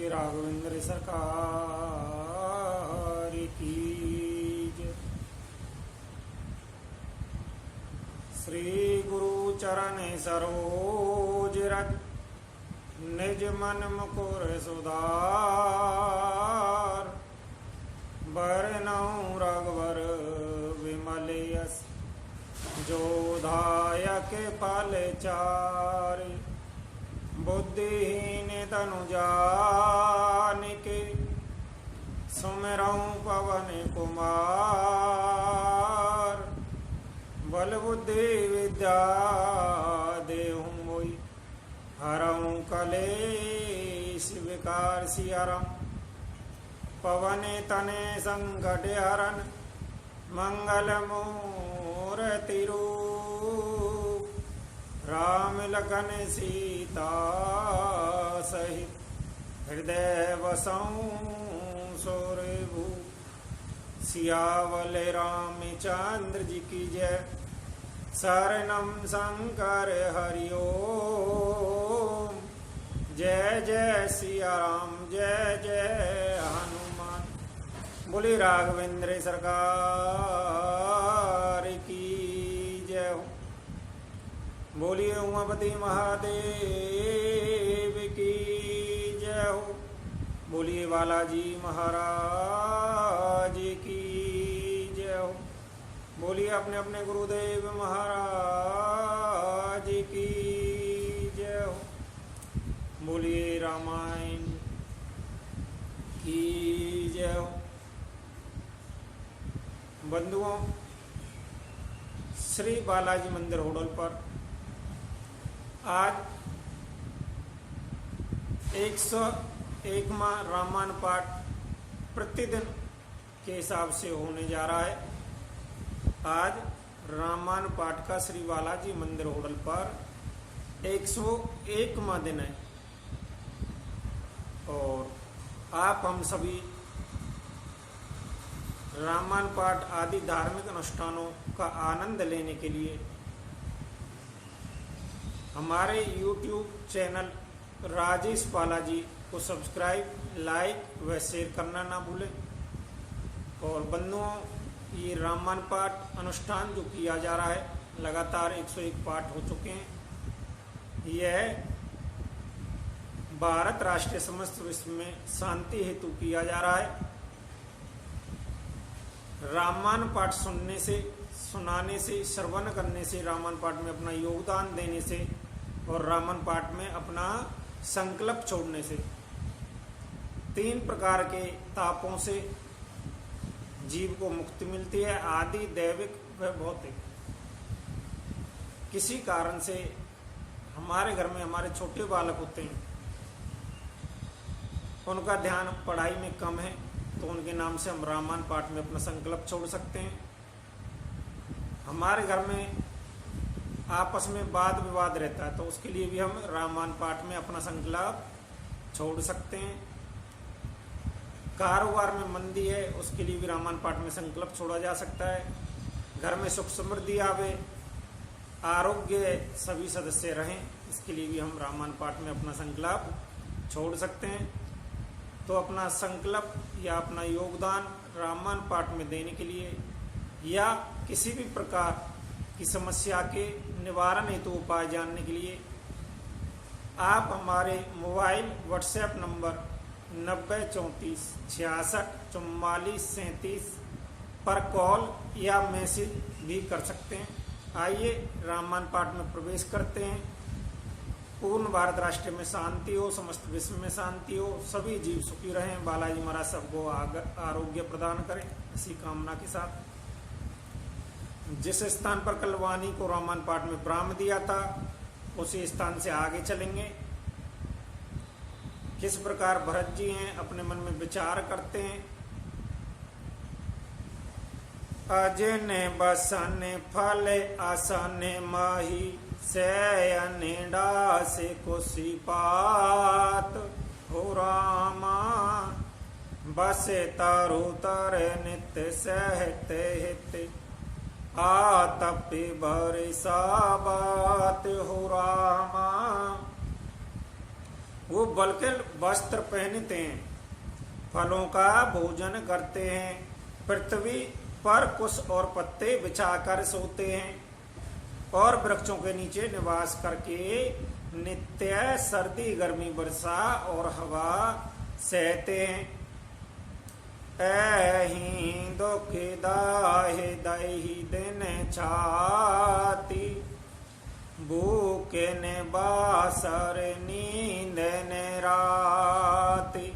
बोले राघवेंद्र सरकार की जय। श्री गुरु चरण सरोज रज निज मन मुकुर सुधार बरनऊं रघुवर विमल यस जो दायक फल चारि बुद्धिहीन तनु जानिके सुमिरऊं पवन कुमार बल बुद्धि विद्या देहु मोहि हरऊं कलेश विकार सियरम पवन तने संकट हरन मंगल मूर्ति रूप राम लखन सीता सहित हृदय बसऊं सोरेभू सियावल रामचंद्र जी की जय। शरणम शंकर हरिओम जय जय सिया राम जय जय हनुमान। बोली राघवेंद्र सरकार की जय हो। बोलिए उमापति महादेव की जय हो। बोलिए बालाजी महाराज की जय हो। बोलिए अपने अपने गुरुदेव महाराज की जय हो। बोलिए रामायण की जय हो। बंधुओं, श्री बालाजी मंदिर होडल पर आज 101वां रामायण पाठ प्रतिदिन के हिसाब से होने जा रहा है। आज रामायण पाठ का श्री बालाजी मंदिर होडल पर 101वां दिन है और आप हम सभी रामायण पाठ आदि धार्मिक अनुष्ठानों का आनंद लेने के लिए हमारे YouTube चैनल राजेश बालाजी को सब्सक्राइब, लाइक व शेयर करना ना भूलें। और बंधुओं, ये रामायण पाठ अनुष्ठान जो किया जा रहा है, लगातार 101 पाठ हो चुके हैं। यह भारत राष्ट्र समस्त विश्व में शांति हेतु किया जा रहा है। रामायण पाठ सुनने से, सुनाने से, श्रवण करने से, रामायण पाठ में अपना योगदान देने से और रामायण पाठ में अपना संकल्प छोड़ने से 3 प्रकार के तापों से जीव को मुक्ति मिलती है, आदि, दैविक व भौतिक। किसी कारण से हमारे घर में हमारे छोटे बालक होते हैं, उनका ध्यान पढ़ाई में कम है, तो उनके नाम से हम रामायण पाठ में अपना संकल्प छोड़ सकते हैं। हमारे घर में आपस में वाद विवाद रहता है, तो उसके लिए भी हम रामायण पाठ में अपना संकल्प छोड़ सकते हैं। कारोबार में मंदी है, उसके लिए भी रामायण पाठ में संकल्प छोड़ा जा सकता है। घर में सुख समृद्धि आवे, आरोग्य सभी सदस्य रहें, इसके लिए भी हम रामायण पाठ में अपना संकल्प छोड़ सकते हैं। तो अपना संकल्प या अपना योगदान रामायण पाठ में देने के लिए या किसी भी प्रकार की समस्या के निवारण हेतु उपाय जानने के लिए आप हमारे मोबाइल व्हाट्सएप नंबर 9034664437 पर कॉल या मैसेज भी कर सकते हैं। आइए रामायण पाठ में प्रवेश करते हैं। पूर्ण भारत राष्ट्र में शांति हो, समस्त विश्व में शांति हो, सभी जीव सुखी रहें, बालाजी महाराज सबको आरोग्य प्रदान करें, इसी कामना के साथ। जिस स्थान पर कल वाणी को रामायण पाठ में विराम दिया था, उसी स्थान से आगे चलेंगे। किस प्रकार भरत जी हैं, अपने मन में विचार करते हैं। अजने बसने फल आसने माही सैयने डासे कुशी पात हो रामा बसे तरु तर नित्य सहते हित आतपि बरसा बात हो रामा वो बल्कि वस्त्र पहनते हैं, फलों का भोजन करते हैं, पृथ्वी पर कुश और पत्ते बिछाकर सोते हैं और वृक्षों के नीचे निवास करके नित्य सर्दी गर्मी वर्षा और हवा सहते हैं। ऐही दुख दाहे दही दिन छाती, भूखे ने बासर नींद ने राती,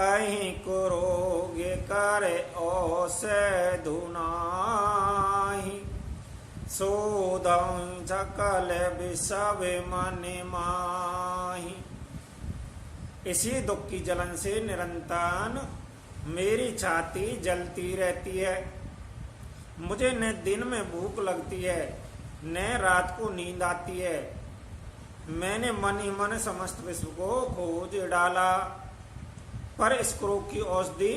अही कुरोगे करे औषधु नाही, सोधं सकल विषव मन माही। इसी दुख की जलन से निरंतर मेरी छाती जलती रहती है, मुझे न दिन में भूख लगती है न रात को नींद आती है। मैंने मन ही मन समस्त विश्व को खोज डाला, पर इस रोग की औषधि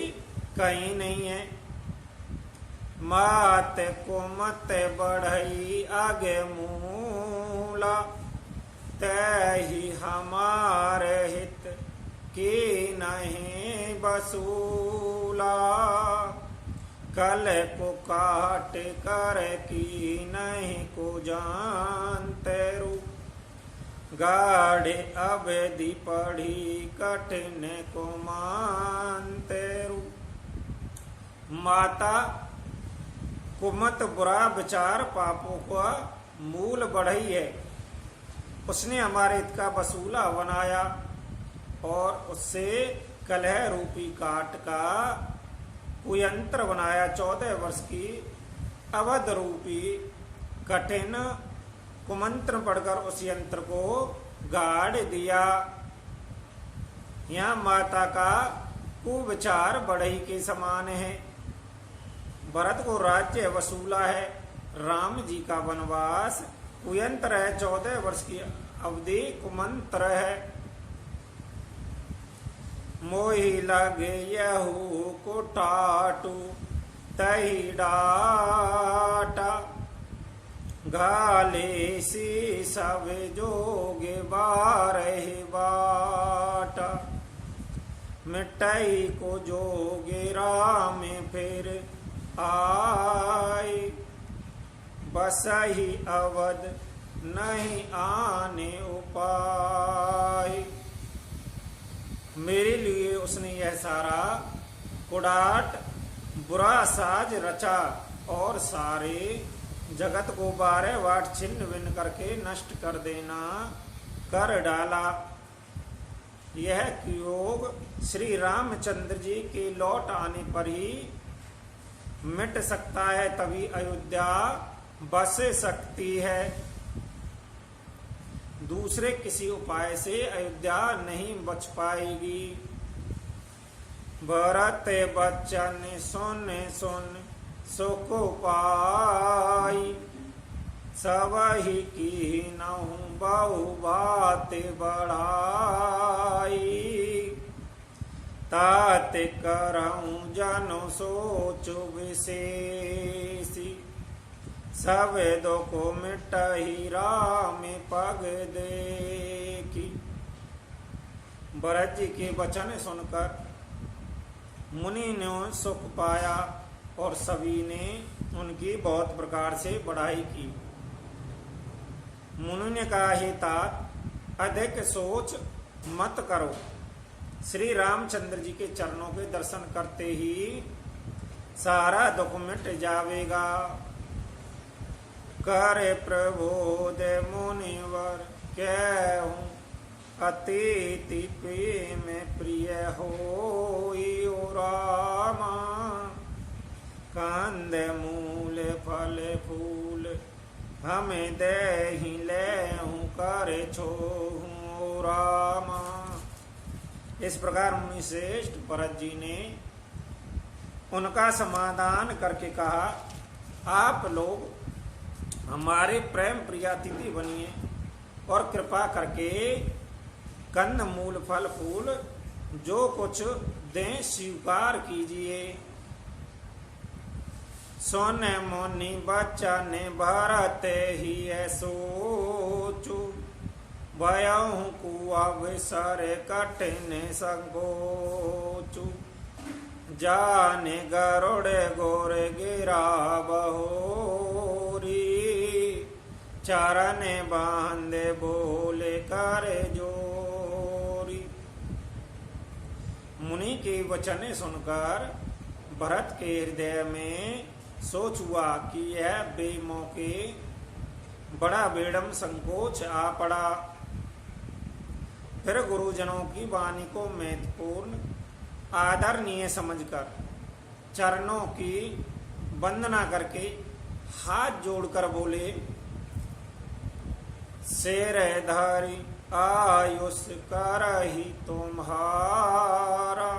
कहीं नहीं है। मात को मत बढ़ई आगे मूला, तही हमारे हित की नहीं बसूला, कल को काट कर की नहीं को जानते रू, गाढ़े अवधि पढ़ी कठिन को मानते रू। माता कुमत बुरा विचार पापों का मूल बढ़ई है, उसने हमारे हित का वसूला बनाया और उससे कलह रूपी काट का कुयंत्र बनाया। 14 वर्ष की अवध रूपी कठिन कुमंत्र पढ़कर उस यंत्र को गाड़ दिया। यहाँ माता का कुविचार बढ़ई के समान है। भरत को राज्य वसूला है, राम जी का वनवास कुयंत्र है, 14 वर्ष की अवधि कुमंत्र है। मोहि लगे यहू को टाटू तही डाटा, गाले सी सब जोगे बारह बाटा, मिटाई को जोगे राम फिर आई, बसही अवध नहीं आने उपाय। मेरे लिए उसने यह सारा कुड़ाट बुरा साज रचा और सारे जगत को 12 वाट छिन्न भिन्न करके नष्ट कर देना कर डाला। यह योग श्री रामचंद्र जी के लौट आने पर ही मिट सकता है, तभी अयोध्या बस सकती है। दूसरे किसी उपाय से अयोध्या नहीं बच पाएगी। भरत बच्चन सुन सुन सुख पाई, सब ही की नहु बहु बात बढ़ाई, तात करऊं जनु सोच विशेषी, सब दुख मिटहि राम पग देखी। भरत जी के वचन सुनकर मुनि ने सुख पाया और सभी ने उनकी बहुत प्रकार से बढ़ाई की। मुनि ने कहा, हे तात, अधिक सोच मत करो, श्री रामचंद्र जी के चरणों के दर्शन करते ही सारा दुख मिट जावेगा। करे प्रबोध मुनिवर कहूँ, अतिथि प्रेम प्रिय होई ओ रामा, कंद मूल फल फूल हमें देहि लेहूँ करे छोहूँ ओ रामा। इस प्रकार मुनि श्रेष्ठ भरत जी ने उनका समाधान करके कहा, आप लोग हमारे प्रेम प्रियातिथि बनिए और कृपा करके कंद मूल फल फूल जो कुछ दें स्वीकार कीजिए। सोने मुनि बचन भरत ही सोचू, भयहु कुआ विसर कठिन संकोचु जाने गरुड़ गोर गिरा बहोरी चरण बांधे बोले कर जोरी। मुनि के वचन सुनकर भरत के हृदय में सोच हुआ कि यह बेमौके बड़ा बेड़म संकोच आ पड़ा। फिर गुरुजनों की वाणी को महत्वपूर्ण आदरणीय समझकर चरणों की वंदना करके हाथ जोड़कर बोले, शेर धारी आयुष करही तुम्हारा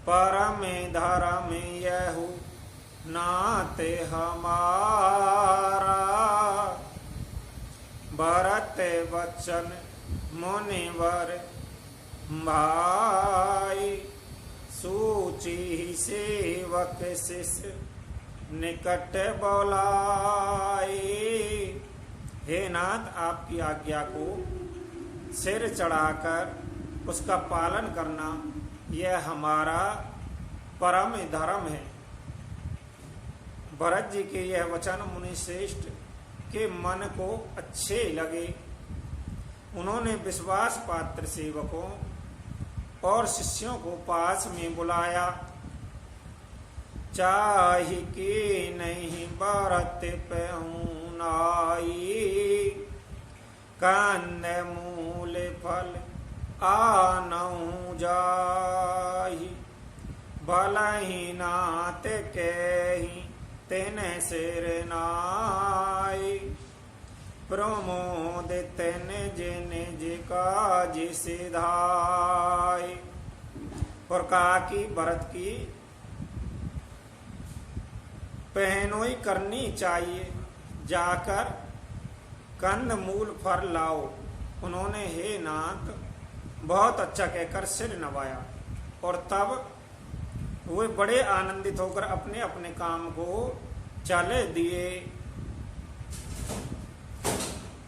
परम धर्म यहु नाते हमारा। भरत वचन मुनिवर भाई सूची सेवक शिष्य निकट बोलाई। हे नाथ, आपकी आज्ञा को सिर चढ़ाकर उसका पालन करना यह हमारा परम धर्म है। भरत जी के यह वचन मुनि श्रेष्ठ के मन को अच्छे लगे। उन्होंने विश्वास पात्र सेवकों और शिष्यों को पास में बुलाया। चाहि के नहीं भरत पहुनाई कंद मूल फल आनऊ जाहि भलहि नाथ कहि तेन सिर नाई। प्रमोदित निज निज काज सिधाई। और कहा कि भरत की पहनोई करनी चाहिए, जाकर कंद मूल फल लाओ। उन्होंने हे नाथ बहुत अच्छा कहकर सिर नवाया और तब वे बड़े आनंदित होकर अपने अपने काम को चले दिए।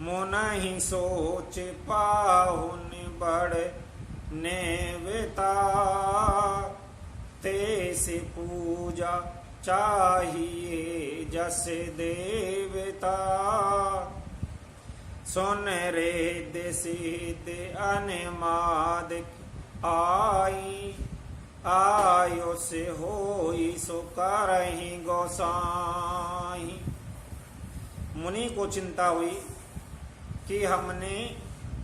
मोन ही सोच पाहुन बड़ नेवता ते से पूजा चाहिए जस देवता। सुन रे दिसित अनमादिक आई आयो से होई सो करहि गोसाई। मुनि को चिंता हुई कि हमने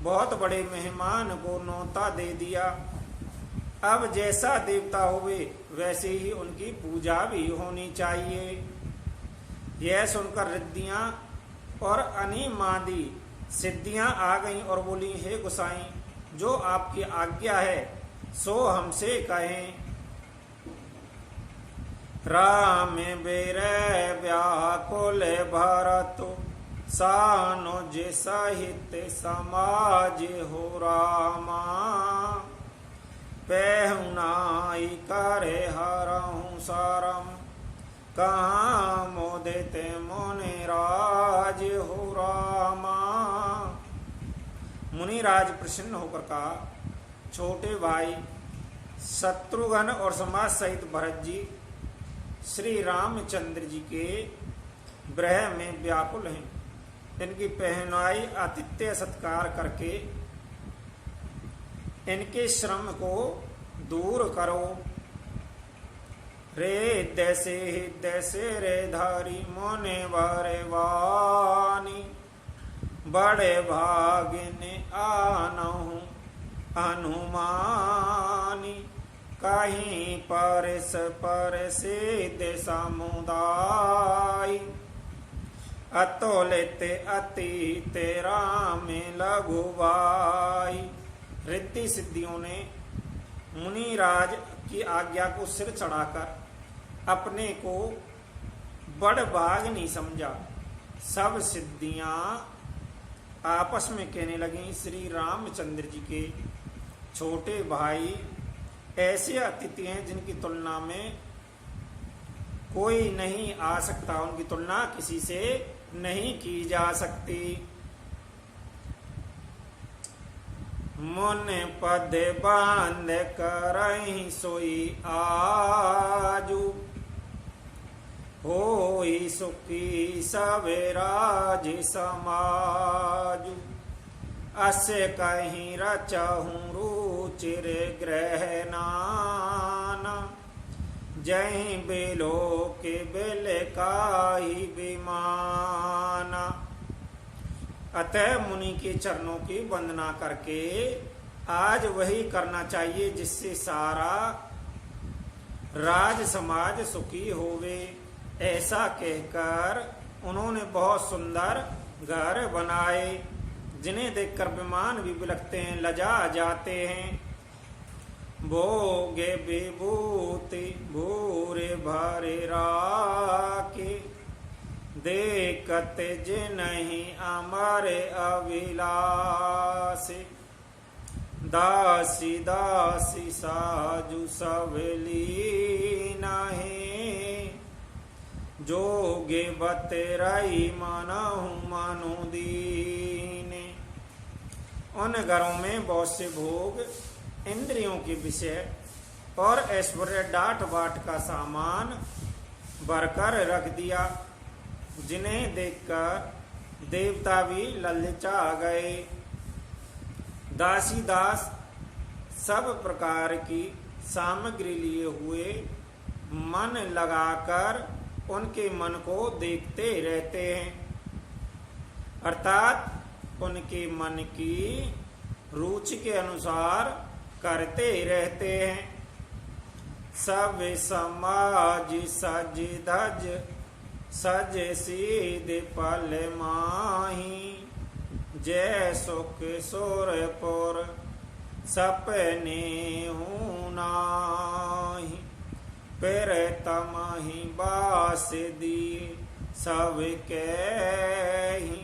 बहुत बड़े मेहमान को न्योता दे दिया। अब जैसा देवता हुए वैसे ही उनकी पूजा भी होनी चाहिए। यह सुनकर रिद्धियां और अनिमादी सिद्धियां आ गईं और बोली, हे गोसाई, जो आपकी आज्ञा है सो हमसे कहें। राम बेर व्याकुल भरत सानुज सहित समाज हो रामा। पहुनाई करे हरहु शरम कहाँ मोदित मुनि राज हो रामा। मुनिराज प्रसन्न होकर कहा, छोटे भाई शत्रुघ्न और समाज सहित भरत जी श्री रामचंद्र जी के गृह में व्याकुल हैं। इनकी पहनाई आतिथ्य सत्कार करके इनके श्रम को दूर करो। रे दैसे रे धारी मोने वारे वानी बड़े भागिने आनहु अनुमानी। कहीं परस परसे दे समुदाय अतुलित अति तेरा में लघुबाई। रिद्धि सिद्धियों ने मुनिराज की आज्ञा को सिर चढ़ाकर अपने को बड़ भाग नहीं समझा। सब सिद्धियां आपस में कहने लगी, श्री रामचंद्र जी के छोटे भाई ऐसे अतिथि हैं जिनकी तुलना में कोई नहीं आ सकता, उनकी तुलना किसी से नहीं की जा सकती। मुन पद बांध करहि सोई आजू, होई सुखी सवेराज समाजू। अस कहीं रचहूँ रुचिर ग्रह नाना, जहीं बेलो के बेल काई विमाना। अतः मुनि के चरणों की वंदना करके आज वही करना चाहिए जिससे सारा राज समाज सुखी होवे। ऐसा कहकर उन्होंने बहुत सुंदर घर बनाए, जिन्हें देखकर विमान भी बिलखते हैं, लजा जाते हैं। भोगे विभूति भूरे भरे राके, देखत जिन्हि अमर अभिलाषे। दासी दासी साजु सब लीना है, जोगे बतराई मनहु मनु दीने। उन घरों में बहुत से भोग, इंद्रियों के विषय और ऐश्वर्य डांट बाट का सामान भरकर रख दिया, जिन्हें देखकर देवता भी ललचा गए। दासी दास सब प्रकार की सामग्री लिए हुए मन लगाकर उनके मन को देखते रहते हैं, अर्थात उनके मन की रुचि के अनुसार करते रहते हैं। सब समाज सज धज सज सीध पल माही, जय सुख सुरपुर सपने नाही। फिर तमहि बास दिए सब कहि,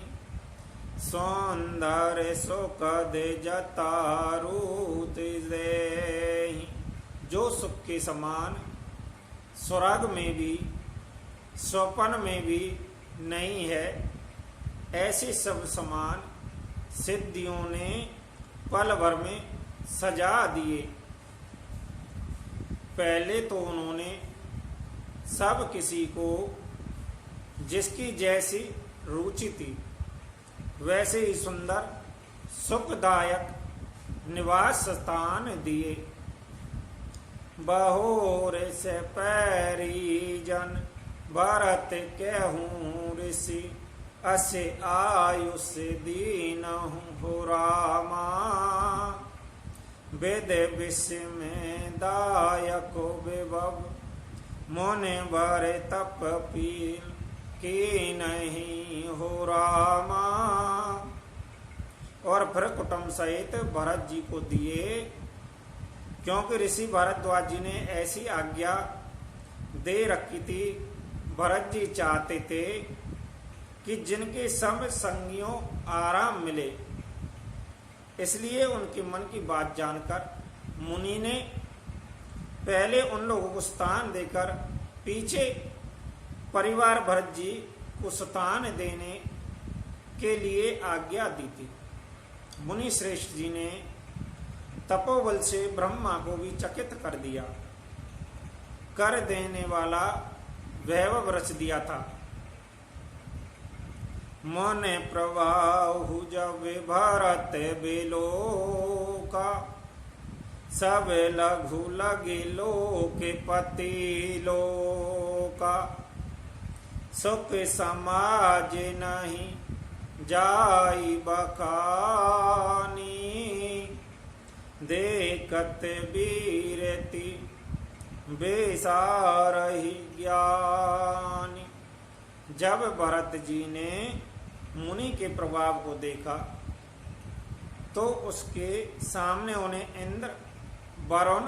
सौंदर्य सुखद जतारूत देहि। जो सुख के समान स्वर्ग में भी स्वप्न में भी नहीं है, ऐसे सब समान सिद्धियों ने पल भर में सजा दिए। पहले तो उन्होंने सब किसी को जिसकी जैसी रुचि थी वैसे ही सुंदर सुखदायक निवास स्थान दिए। बहोर से पैरी जन भरत कहूँ ऋषि, असे आयुष दीनहु हो रामा। वेद विषय में दायक विभव, मोने भरे तप पील की नहीं हो रामा। और फिर कुटुंब सहित भरत जी को दिए, क्योंकि ऋषि भरद्वाज जी ने ऐसी आज्ञा दे रखी थी। भरत जी चाहते थे कि जिनके सब संगियों आराम मिले, इसलिए उनके मन की बात जानकर मुनि ने पहले उन लोगों को स्थान देकर पीछे परिवार भरत जी को स्थान देने के लिए आज्ञा दी थी। मुनि श्रेष्ठ जी ने तपोबल से ब्रह्मा को भी चकित कर दिया, कर देने वाला वैभव रच दिया था। मन प्रवाहु जब भरत बिलोका, सब लघु लगे लोक पति लोका। सुख समाज नहीं जाई बखानी, देखत बीरति बेसारहि ज्ञानी। जब भरत जी ने मुनि के प्रभाव को देखा तो उसके सामने उन्हें इंद्र, वरुण,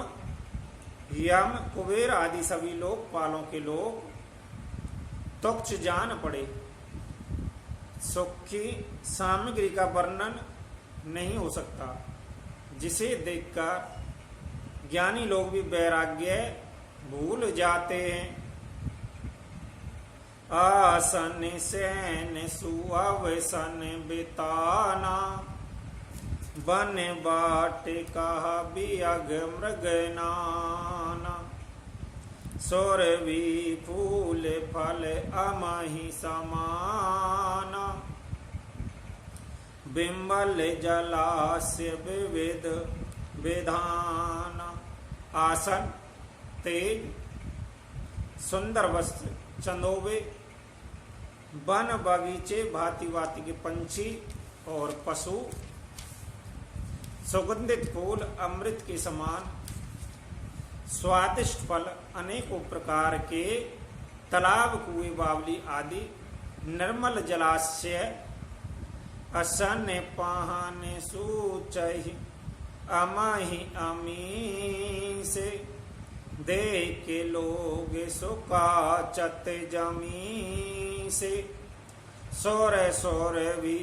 यम, कुबेर आदि सभी लोकपालों के लोग तुच्छ जान पड़े। सुख की सामग्री का वर्णन नहीं हो सकता, जिसे देखकर ज्ञानी लोग भी वैराग्य भूल जाते हैं। आसन सैन सुअवसन बिताना, बन बाट कहा बियग मृग नाना, सौरवी फूल फल अमहि समाना, बिंबल जलास्य विविध विधान। आसन तेज, सुंदर वस्त्र चंदोबे, वन बगीचे भांति भांति के पंछी और पशु, सुगंधित फूल अमृत के समान, स्वादिष्ट फल अनेकों प्रकार के, तालाब कुएं बावली आदि, निर्मल जलाशय, असन पाहन सूचहि अमहि अमी से, दे के लोग सुकाचत जमी से, सोरे सोरे भी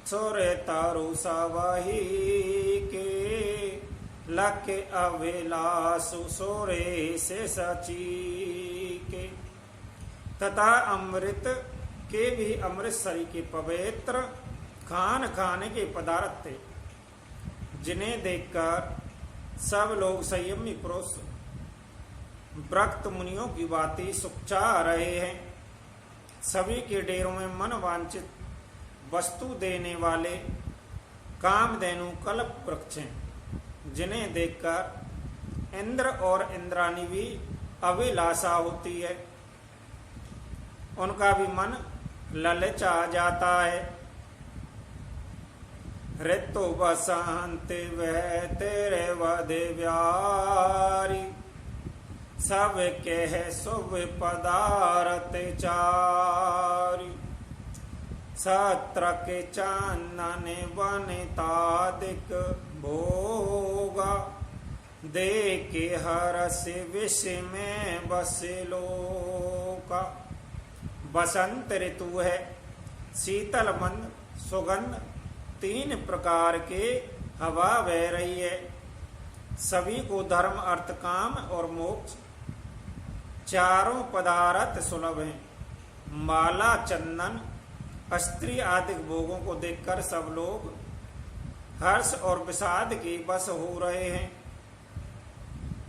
सोरे तारु सवही के, लक अभिलाषु सोरे से सची के। तथा अमृत के भी अमृतसरी के पवित्र खान खाने के पदार्थ थे, जिन्हें देखकर सब लोग संयमी पुरुष व्रत मुनियों की बातें सुखचा रहे हैं। सभी के डेरों में मन वांछित वस्तु देने वाले कामधेनु कल्प वृक्ष हैं, जिन्हें देखकर इंद्र और इंद्राणी भी अभिलाषा होती है, उनका भी मन ललचा जाता है। ऋतु बसंत वह तेरे वदे व्यारी, सब कह शुभ पदार्थ चारी, सत्र के चंदन वनितादिक भोगा, दे के हरस विष में बस लोका। बसंत ऋतु है, शीतल मंद सुगंध, 3 प्रकार के हवा बह रही है। सभी को धर्म अर्थ काम और मोक्ष चारों पदार्थ सुलभ हैं। माला चंदन स्त्री आदि भोगों को देखकर सब लोग हर्ष और विषाद के बस हो रहे हैं।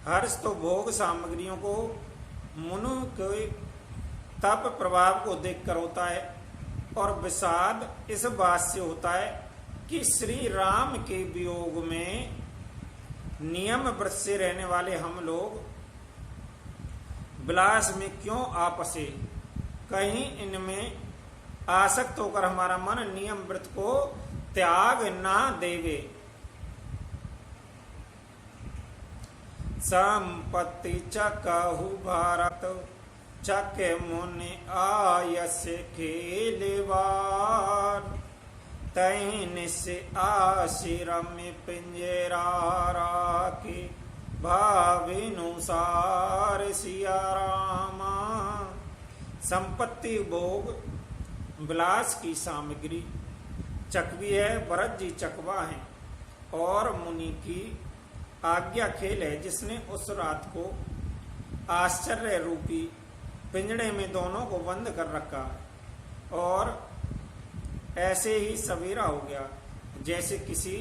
हर्ष तो भोग सामग्रियों को मनु के तप प्रभाव को देखकर होता है, और विषाद इस बात से होता है कि श्री राम के वियोग में नियम व्रत से रहने वाले हम लोग विलास में क्यों आपसे, कहीं इनमें आसक्त होकर हमारा मन नियम व्रत को त्याग ना देवे। संपत्ति चकहु भारत, चके मुनि आयस खेलवार, तैन से आशिरम पिंजरा राखी, भाविनुसार सिया रामा। संपत्ति भोग विलास की सामग्री चकवी है, भरत जी चकवा है, और मुनि की आज्ञा खेल है, जिसने उस रात को आश्चर्य रूपी पिंजड़े में दोनों को बंद कर रखा, और ऐसे ही सवेरा हो गया, जैसे किसी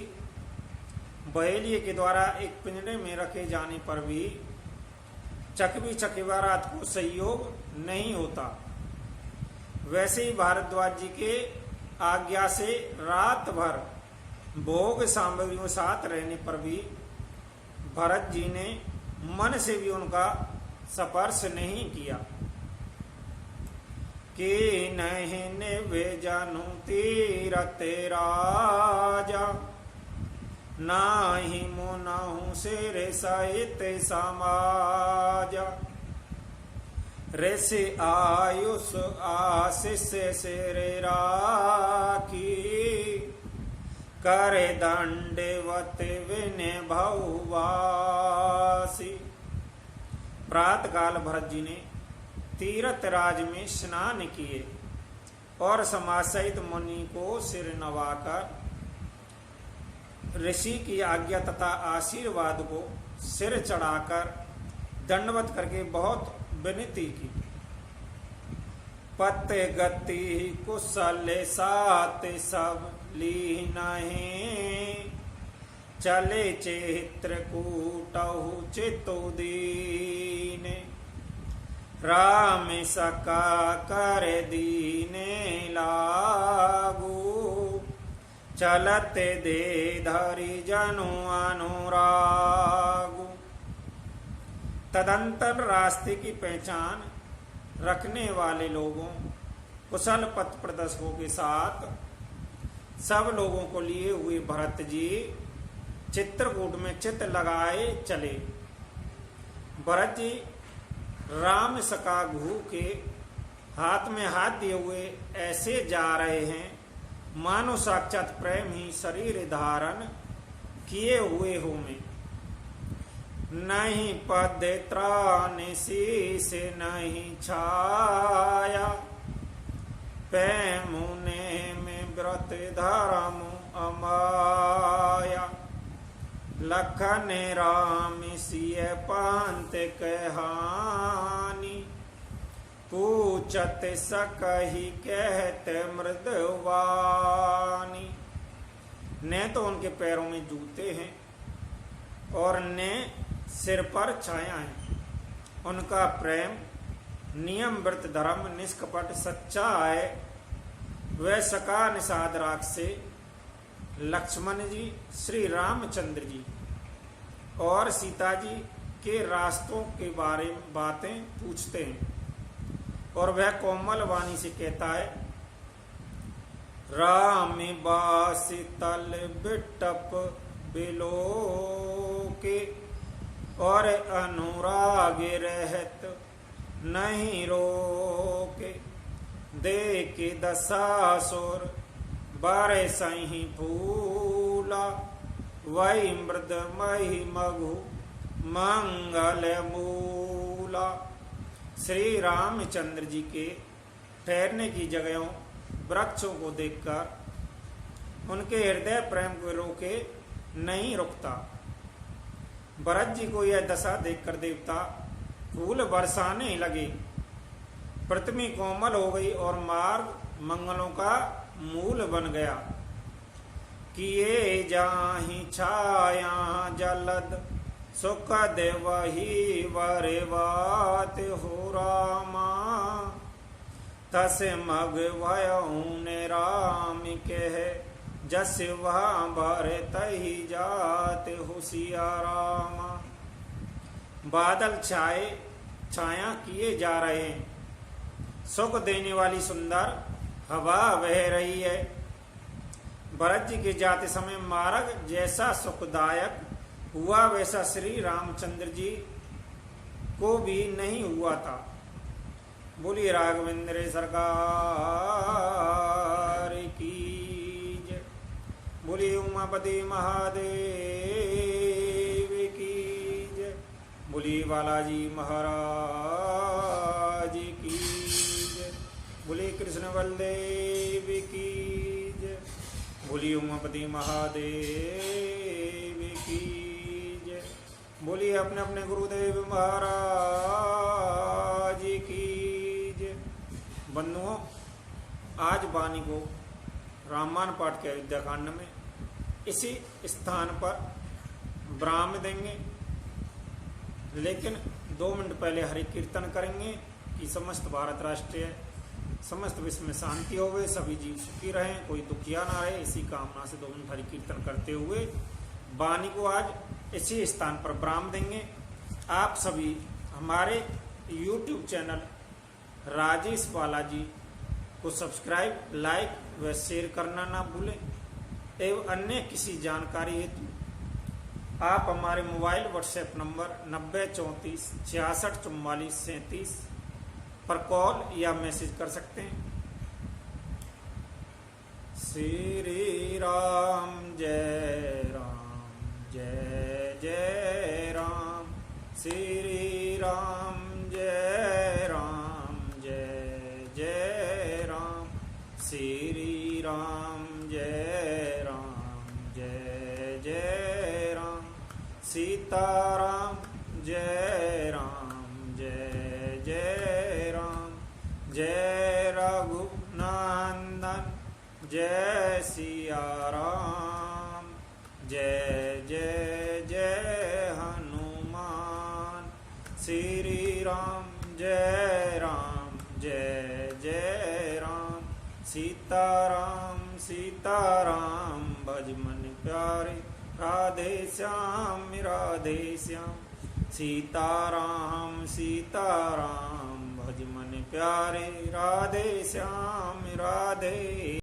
बहेलिए के द्वारा एक पिंजड़े में रखे जाने पर भी चकवी चकवा रात को संयोग नहीं होता, वैसे ही भारद्वाज जी के आज्ञा से रात भर भोग सामग्रियों साथ रहने पर भी भरत जी ने मन से भी उनका स्पर्श नहीं किया। कि नहीं निवे जानू तीरथ राजा, नाही मुनाहू सिर सहित समाजा, ऋषि आयुष आशीष सिर राखी, करे दंडवत विनय भौवासी। प्रातः काल भरत जी ने तीर्थ राज में स्नान किए और समाज सहित मुनि को सिर नवाकर ऋषि की आज्ञा तथा आशीर्वाद को सिर चढ़ाकर दंडवत करके बहुत विनती की। पत गति कुशल सात सब ली नहीं, चले चित्रकूटहु चित्तुदीन राम सका कर दीने लागू चलते दे धरि जनु अनुरागु। तदंतर रास्ते की पहचान रखने वाले लोगों कुशल पथ प्रदर्शकों के साथ सब लोगों को लिए हुए भरत जी चित्रकूट में चित्त लगाए चले। भरत जी राम सका घू के हाथ में हाथ दिए हुए ऐसे जा रहे हैं मानो साक्षात प्रेम ही शरीर धारण किए हुए हो में। नहीं पद त्राण शीस नहीं छाया पैमुने में व्रत धर्म अमाया लखन राम सिय पंत कहानी पूछत सकही कहते मृदवानी। न तो उनके पैरों में जूते हैं और न सिर पर छाया है। उनका प्रेम नियम व्रत धर्म निष्कपट सच्चा है। वह सका निषाद राग से लक्ष्मण जी श्री रामचंद्र जी और सीता जी के रास्तों के बारे में बातें पूछते हैं और वह कोमल वाणी से कहता है राम बास तल बिटप बिलो के और अनुराग रहत नहीं रोके देख दशासुर बारे सही फूला वही मृदमयी मघु मंगल मूला। श्री रामचंद्र जी के ठहरने की जगहों वृक्षों को देखकर उनके हृदय प्रेम को रोके नहीं रुकता। भरत जी को यह दशा देखकर देवता फूल बरसाने लगे। पृथ्वी कोमल हो गई और मार्ग मंगलों का मूल बन गया। किए जाहि छाया जलद सुख देवही वरवात हो रामा तस मग भयऊन राम कह जस वहाँ भर तही जात होशिया रामा। बादल छाया किए जा रहे हैं। सुख देने वाली सुंदर हवा बह रही है। भरत जी के जाते समय मार्ग जैसा सुखदायक हुआ वैसा श्री रामचंद्र जी को भी नहीं हुआ था। बोलिए राघवेंद्र सरकार की जय। बोलिए उमापति महादेव की जय। बोलिए बालाजी महाराज की जय। बोलिए कृष्ण बलदेव की जय। बोलिए उमापति महादेव की जय। बोलिए अपने अपने गुरुदेव महाराज की जय। बंधुओं, आज वाणी को रामायण पाठ के अयोध्या कांड में इसी स्थान पर विराम देंगे, लेकिन 2 मिनट पहले हरि कीर्तन करेंगे कि समस्त भारत राष्ट्रीय समस्त विश्व में शांति होवे, सभी जीव सुखी रहें, कोई दुखिया ना रहे। इसी कामना से 2 मिनट हरि कीर्तन करते हुए वाणी को आज इसी स्थान पर विराम देंगे। आप सभी हमारे YouTube चैनल राजेश बालाजी को सब्सक्राइब, लाइक व शेयर करना ना भूलें। एवं अन्य किसी जानकारी हेतु आप हमारे मोबाइल व्हाट्सएप नंबर 9034 66 44 37 पर कॉल या मैसेज कर सकते हैं। श्री राम जय जय राम। श्री राम जय जय राम। श्री राम जय जय राम। सीताराम जय जय राम। जय रघुनंदन जय सिया राम। जय जय जय हनुमान। श्री राम जय राम जय जय राम। सीताराम सीताराम भज मन प्यारे। राधे श्याम राधे श्याम। सीताराम सीताराम भज मन प्यारे। राधे श्याम राधे